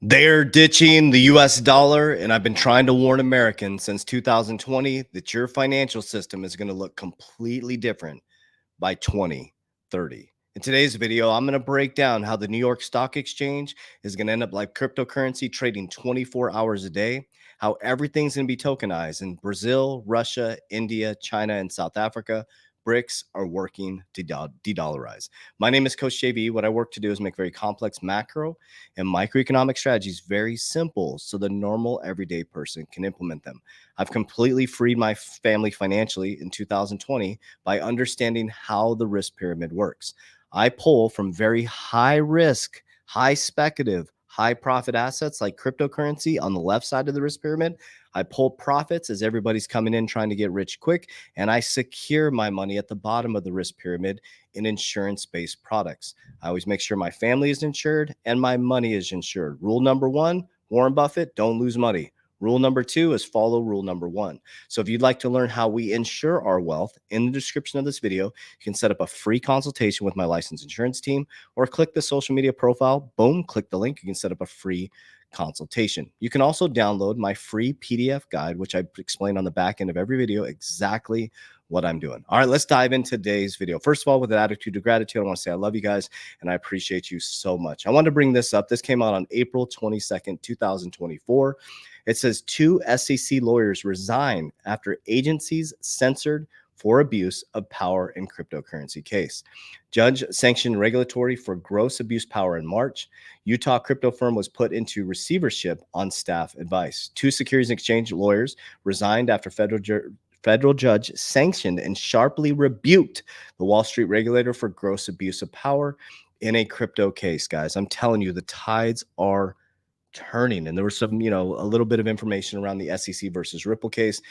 They're ditching the US dollar, and I've been trying to warn Americans since 2020 that your financial system is going to look completely different by 2030. In today's video, I'm going to break down how the New York Stock Exchange is going to end up like cryptocurrency, trading 24 hours a day, how everything's going to be tokenized in Brazil, Russia, India, China, and South Africa. BRICS are working to de-dollarize. My name is Coach JV. What I work to do is make very complex macro and microeconomic strategies very simple so the normal everyday person can implement them. I've completely freed my family financially in 2020 by understanding how the risk pyramid works. I pull from very high risk, high speculative, high profit assets like cryptocurrency on the left side of the risk pyramid. I pull profits as everybody's coming in trying to get rich quick, and I secure my money at the bottom of the risk pyramid in insurance-based products. I always make sure my family is insured and my money is insured. Rule number one, Warren Buffett, don't lose money. Rule number two is follow rule number one. So if you'd like to learn how we insure our wealth, in the description of this video, you can set up a free consultation with my licensed insurance team, or click the social media profile, boom, click the link. You can set up a free consultation. You can also download my free PDF guide, which I explain on the back end of every video exactly what I'm doing. All right, let's dive into today's video. First of all, with an attitude of gratitude, I want to say I love you guys and I appreciate you so much. I wanted to bring this up. This came out on April 22nd, 2024. It says 2 SEC lawyers resign after agencies censored for abuse of power in cryptocurrency case. Judge sanctioned regulatory for gross abuse power in March. Utah crypto firm was put into receivership on staff advice. 2 Securities and Exchange lawyers resigned after federal judge sanctioned and sharply rebuked the Wall Street regulator for gross abuse of power in a crypto case, guys. I'm telling you, the tides are turning. And there was some, a little bit of information around the SEC versus Ripple case.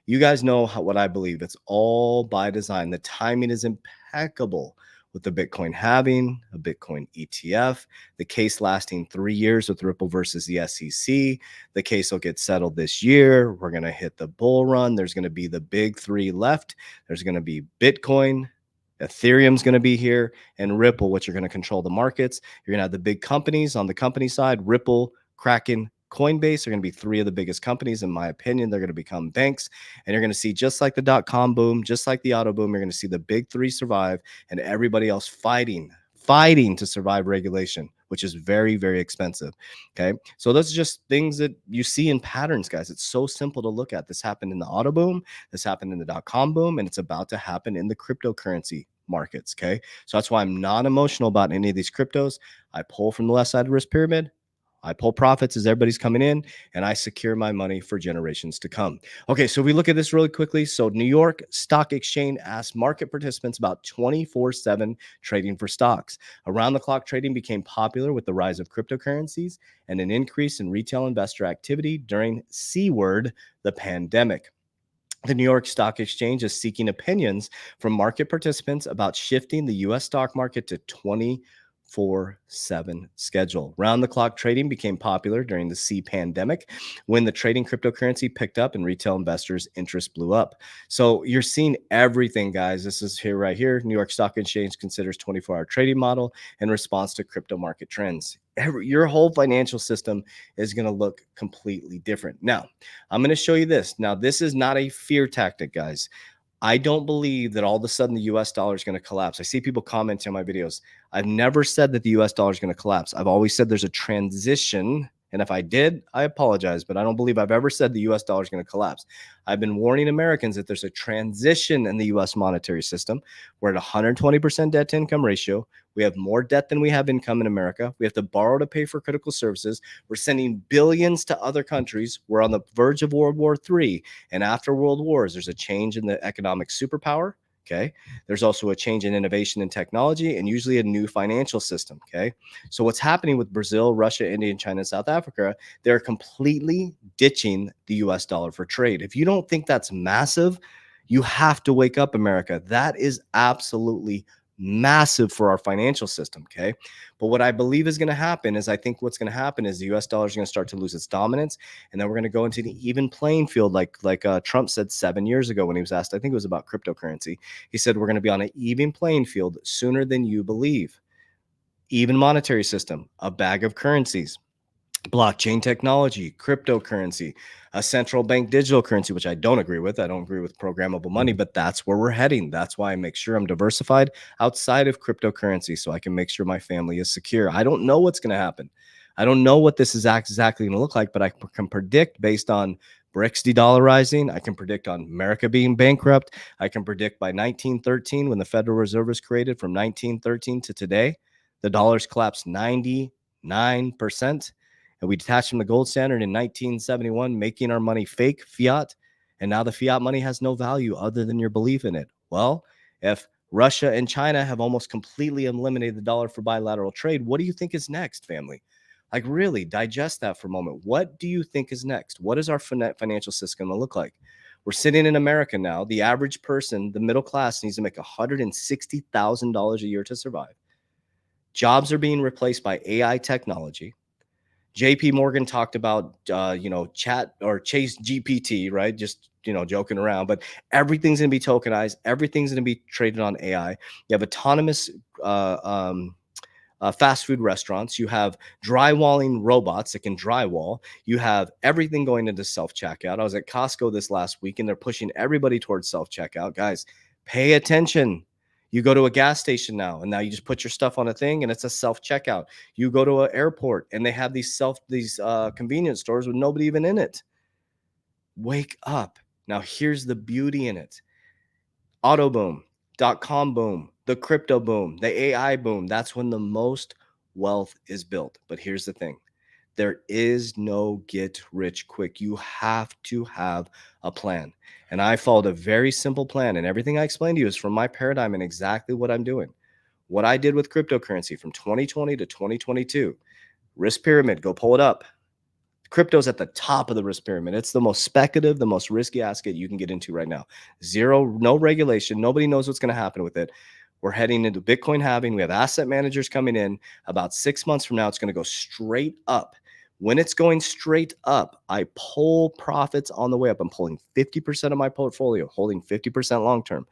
You guys know what I believe. It's all by design. The timing is impeccable with the Bitcoin halving, a Bitcoin ETF, the case lasting 3 years with Ripple versus the SEC. The case will get settled this year. We're going to hit the bull run. There's going to be the big 3 left. There's going to be Bitcoin, Ethereum's going to be here, and Ripple, which are going to control the markets. You're going to have the big companies on the company side. Ripple, Kraken, Coinbase are going to be 3 of the biggest companies. In my opinion, they're going to become banks. And you're going to see, just like the .com boom, just like the auto boom, you're going to see the big 3 survive and everybody else fighting to survive regulation, which is very, very expensive. Okay. So those are just things that you see in patterns, guys. It's so simple to look at. This happened in the auto boom. This happened in the .com boom, and it's about to happen in the cryptocurrency markets. Okay. So that's why I'm not emotional about any of these cryptos. I pull from the left side of the risk pyramid. I pull profits as everybody's coming in, and I secure my money for generations to come. Okay, so we look at this really quickly. So New York Stock Exchange asked market participants about 24/7 trading for stocks. Around-the-clock trading became popular with the rise of cryptocurrencies and an increase in retail investor activity during C-word, the pandemic. The New York Stock Exchange is seeking opinions from market participants about shifting the U.S. stock market to 24/7 schedule. Round the clock trading became popular during the C pandemic when the trading cryptocurrency picked up and retail investors' interest blew up. So you're seeing everything, guys. This is here right here. New York Stock Exchange considers 24-hour trading model in response to crypto market trends. Your whole financial system is going to look completely different. Now, I'm going to show you this. Now, this is not a fear tactic, guys. I don't believe that all of a sudden the US dollar is going to collapse. I see people commenting on my videos. I've never said that the US dollar is going to collapse. I've always said there's a transition. And if I did, I apologize, but I don't believe I've ever said the US dollar is going to collapse. I've been warning Americans that there's a transition in the US monetary system. We're at 120% debt to income ratio. We have more debt than we have income in America. We have to borrow to pay for critical services. We're sending billions to other countries. We're on the verge of World War III. And after World Wars, there's a change in the economic superpower. Okay. There's also a change in innovation and technology, and usually a new financial system. Okay. So what's happening with Brazil, Russia, India, and China, and South Africa, they're completely ditching the US dollar for trade. If you don't think that's massive, you have to wake up, America. That is absolutely massive for our financial system. Okay. But what I believe is going to happen is, I think what's going to happen is the US dollar is going to start to lose its dominance. And then we're going to go into the even playing field, like Trump said 7 years ago when he was asked, I think it was about cryptocurrency. He said, we're going to be on an even playing field sooner than you believe. Even monetary system, a bag of currencies. blockchain technology, cryptocurrency, a central bank digital currency, which I don't agree with. I don't agree with programmable money, but that's where we're heading. That's why I make sure I'm diversified outside of cryptocurrency so I can make sure my family is secure. I don't know what's going to happen. I don't know what this is exactly going to look like, but I can predict based on BRICS de-dollarizing. I can predict on America being bankrupt. I can predict by 1913, when the Federal Reserve was created, from 1913 to today, the dollar's collapsed 99%. And we detached from the gold standard in 1971, making our money fake fiat. And now the fiat money has no value other than your belief in it. Well, if Russia and China have almost completely eliminated the dollar for bilateral trade, what do you think is next, family? Like, really digest that for a moment. What do you think is next? What is our financial system going to look like? We're sitting in America now. The average person, the middle class, needs to make $160,000 a year to survive. Jobs are being replaced by AI technology. JP Morgan talked about, chat or Chase GPT, right? Just, joking around, but everything's going to be tokenized. Everything's going to be traded on AI. You have autonomous uh, um, fast food restaurants. You have drywalling robots that can drywall. You have everything going into self checkout. I was at Costco this last week and they're pushing everybody towards self checkout. Guys, pay attention. You go to a gas station now, and now you just put your stuff on a thing, and it's a self checkout. You go to an airport, and they have these convenience stores with nobody even in it. Wake up! Now here's the beauty in it: auto boom, .com boom, the crypto boom, the AI boom. That's when the most wealth is built. But here's the thing: there is no get rich quick. You have to have a plan. And I followed a very simple plan. And everything I explained to you is from my paradigm and exactly what I'm doing. What I did with cryptocurrency from 2020 to 2022, risk pyramid, go pull it up. Crypto's at the top of the risk pyramid. It's the most speculative, the most risky asset you can get into right now. Zero, no regulation. Nobody knows what's going to happen with it. We're heading into Bitcoin halving. We have asset managers coming in. About 6 months from now, it's going to go straight up. When it's going straight up, I pull profits on the way up. I'm pulling 50% of my portfolio, holding 50% long term.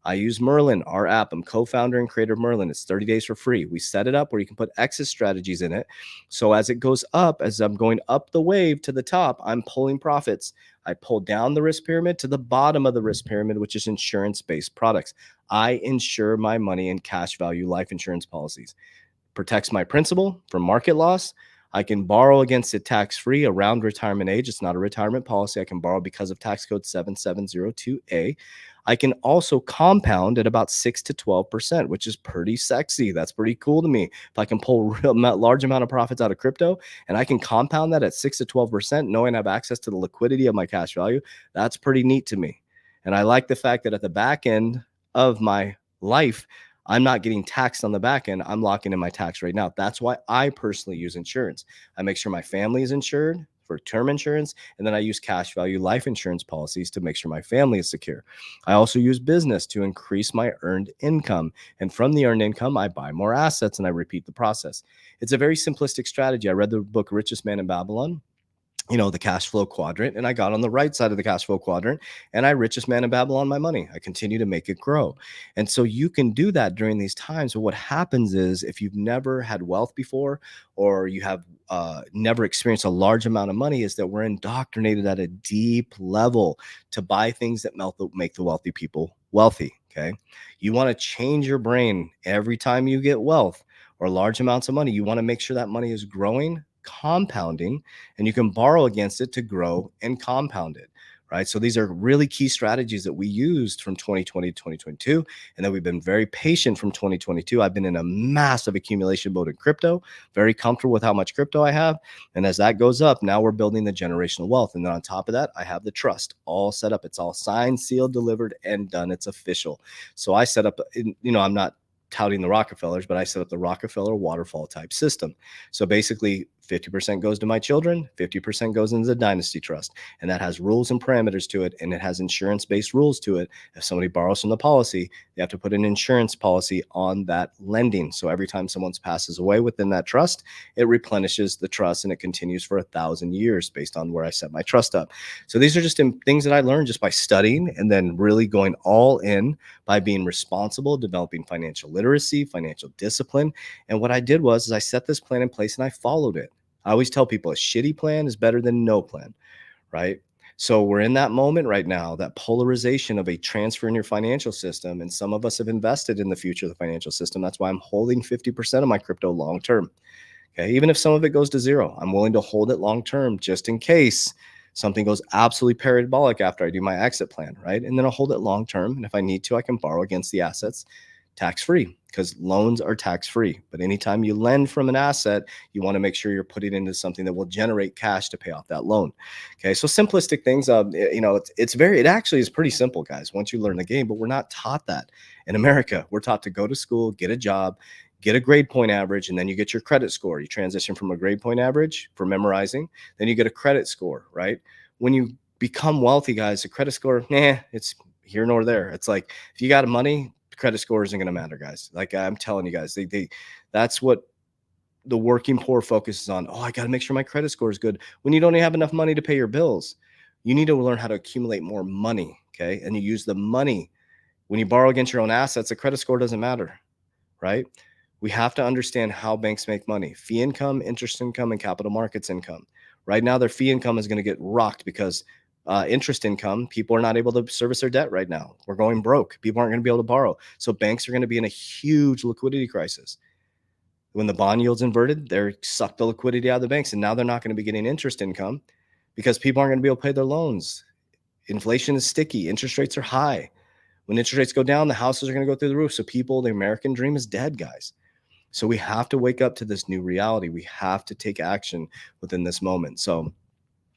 I use Merlin, our app. I'm co-founder and creator of Merlin. It's 30 days for free. We set it up where you can put exit strategies in it. So as it goes up, as I'm going up the wave to the top, I'm pulling profits. I pull down the risk pyramid to the bottom of the risk pyramid, which is insurance-based products. I insure my money in cash value life insurance policies. Protects my principal from market loss. I can borrow against it tax-free around retirement age. It's not a retirement policy. I can borrow because of tax code 7702A. I can also compound at about 6 to 12%, which is pretty sexy. That's pretty cool to me. If I can pull a large amount of profits out of crypto and I can compound that at 6 to 12%, knowing I have access to the liquidity of my cash value, that's pretty neat to me. And I like the fact that at the back end of my life, I'm not getting taxed on the back end. I'm locking in my tax right now. That's why I personally use insurance. I make sure my family is insured for term insurance, and then I use cash value life insurance policies to make sure my family is secure. I also use business to increase my earned income. And from the earned income, I buy more assets and I repeat the process. It's a very simplistic strategy. I read the book Richest Man in Babylon, the cash flow quadrant, and I got on the right side of the cash flow quadrant, and I richest man in Babylon my money. I continue to make it grow. And so you can do that during these times. But what happens is, if you've never had wealth before, or you have never experienced a large amount of money, is that we're indoctrinated at a deep level to buy things that make the wealthy people wealthy. Okay. You want to change your brain every time you get wealth or large amounts of money. You want to make sure that money is growing, compounding, and you can borrow against it to grow and compound it, right? So these are really key strategies that we used from 2020 to 2022, and then we've been very patient from 2022. I've been in a massive accumulation mode in crypto, very comfortable with how much crypto I have, and as that goes up, now we're building the generational wealth. And then on top of that, I have the trust all set up. It's all signed, sealed, delivered, and done. It's official. So I set up, I'm not touting the Rockefellers, but I set up the Rockefeller waterfall type system. So basically 50% goes to my children, 50% goes into the dynasty trust. And that has rules and parameters to it. And it has insurance-based rules to it. If somebody borrows from the policy, they have to put an insurance policy on that lending. So every time someone passes away within that trust, it replenishes the trust and it continues for 1,000 years based on where I set my trust up. So these are just things that I learned just by studying and then really going all in by being responsible, developing financial literacy, financial discipline. And what I did was I set this plan in place and I followed it. I always tell people a shitty plan is better than no plan, right? So we're in that moment right now, that polarization of a transfer in your financial system. And some of us have invested in the future of the financial system. That's why I'm holding 50% of my crypto long term. Okay. Even if some of it goes to zero, I'm willing to hold it long term just in case something goes absolutely parabolic after I do my exit plan. Right. And then I'll hold it long term. And if I need to, I can borrow against the assets tax free, because loans are tax free. But anytime you lend from an asset, you want to make sure you're putting into something that will generate cash to pay off that loan. Okay. So simplistic things, it actually is pretty simple, guys, once you learn the game, but we're not taught that in America. We're taught to go to school, get a job, get a grade point average, and then you get your credit score. You transition from a grade point average for memorizing, then you get a credit score, right? When you become wealthy, guys, the credit score, it's here nor there. It's like if you got money, credit score isn't going to matter, guys. Like I'm telling you guys, that's what the working poor focuses on. Oh, I got to make sure my credit score is good. When you don't have enough money to pay your bills, you need to learn how to accumulate more money. Okay. And you use the money when you borrow against your own assets, the credit score doesn't matter, right? We have to understand how banks make money: fee income, interest income, and capital markets income. Right now, their fee income is going to get rocked because interest income, people are not able to service their debt right now. We're going broke. People aren't going to be able to borrow. So banks are going to be in a huge liquidity crisis. When the bond yield's inverted, they're sucked the liquidity out of the banks. And now they're not going to be getting interest income because people aren't going to be able to pay their loans. Inflation is sticky. Interest rates are high. When interest rates go down, the houses are going to go through the roof. So the American dream is dead, guys. So we have to wake up to this new reality. We have to take action within this moment. So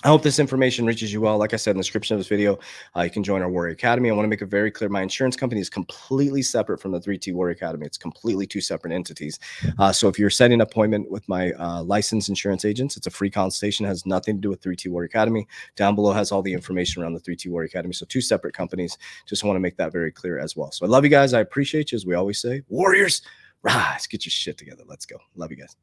I hope this information reaches you well. Like I said in the description of this video, you can join our Warrior Academy. I want to make it very clear. My insurance company is completely separate from the 3T Warrior Academy. It's completely two separate entities. So if you're setting an appointment with my licensed insurance agents, it's a free consultation. It has nothing to do with 3T Warrior Academy. Down below has all the information around the 3T Warrior Academy. So two separate companies. Just want to make that very clear as well. So I love you guys. I appreciate you. As we always say, Warriors, rise, get your shit together. Let's go. Love you guys.